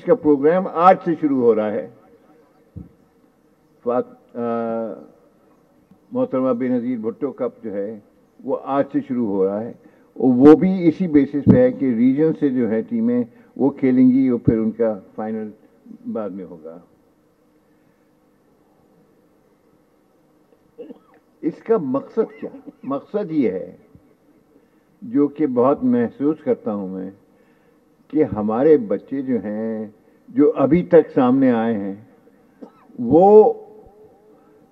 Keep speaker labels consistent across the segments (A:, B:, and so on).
A: इसका प्रोग्राम आज से शुरू हो रहा है। मोहतरमा बेनज़ीर भुट्टो कप जो है वो आज से शुरू हो रहा है और वो भी इसी बेसिस पे है कि रीजन से जो है टीमें वो खेलेंगी और फिर उनका फाइनल बाद में होगा। इसका मकसद क्या? मकसद ये है जो कि बहुत महसूस करता हूं मैं कि हमारे बच्चे जो हैं जो अभी तक सामने आए हैं वो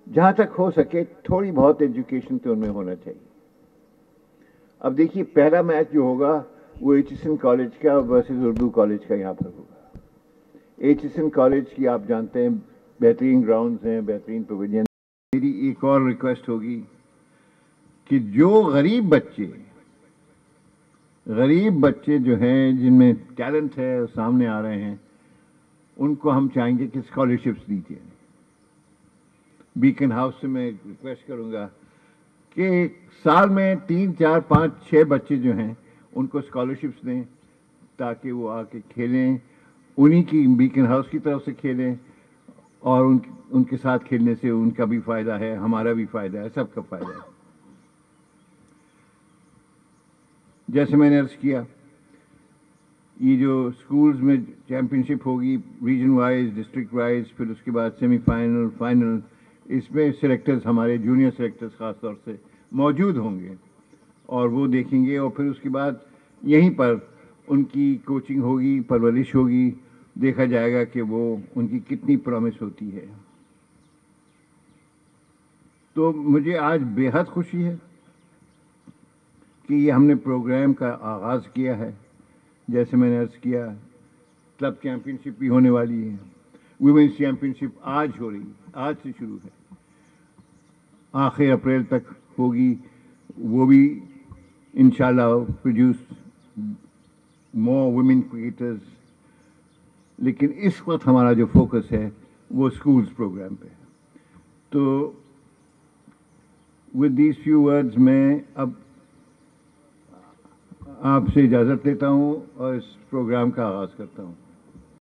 A: जहां तक हो सके थोड़ी बहुत एजुकेशन तो उनमें होना चाहिए। अब देखिए पहला मैच जो होगा वो एचएसएन कॉलेज का वर्सेस उर्दू कॉलेज का यहाँ पर होगा। एचएसएन कॉलेज की आप जानते हैं बेहतरीन ग्राउंड्स हैं, बेहतरीन पवेलियन। मेरी एक और रिक्वेस्ट होगी कि जो गरीब बच्चे जो हैं जिनमें टैलेंट है और सामने आ रहे हैं उनको हम चाहेंगे कि स्कॉलरशिप्स दीजिए। बीकन हाउस से मैं रिक्वेस्ट करूंगा कि साल में 3, 4, 5, 6 बच्चे जो हैं उनको स्कॉलरशिप्स दें ताकि वो आके खेलें, उन्हीं की बीकन हाउस की तरफ से खेलें और उनके साथ खेलने से उनका भी फायदा है, हमारा भी फायदा है, सबका फायदा है। जैसे मैंने अर्ज किया ये जो स्कूल्स में चैंपियनशिप होगी रीजन वाइज, डिस्ट्रिक्ट वाइज, फिर उसके बाद सेमीफाइनल, फाइनल, इसमें सिलेक्टर्स हमारे जूनियर सिलेक्टर्स ख़ास तौर से मौजूद होंगे और वो देखेंगे और फिर उसके बाद यहीं पर उनकी कोचिंग होगी, परवरिश होगी, देखा जाएगा कि वो उनकी कितनी प्रॉमिस होती है। तो मुझे आज बेहद खुशी है कि ये हमने प्रोग्राम का आगाज़ किया है। जैसे मैंने अर्ज़ किया क्लब चैम्पियनशिप भी होने वाली है, वुमेन्स चैम्पियनशिप आज हो रही है, आज से शुरू है, आखिर अप्रैल तक होगी। वो भी इंशाल्लाह प्रोड्यूस मोर वुमेन क्रिकेटर्स। लेकिन इस वक्त हमारा जो फोकस है वो स्कूल्स प्रोग्राम पे है। तो विद दीज फ्यू वर्ड्स मैं अब आपसे इजाज़त लेता हूँ और इस प्रोग्राम का आगाज़ करता हूँ।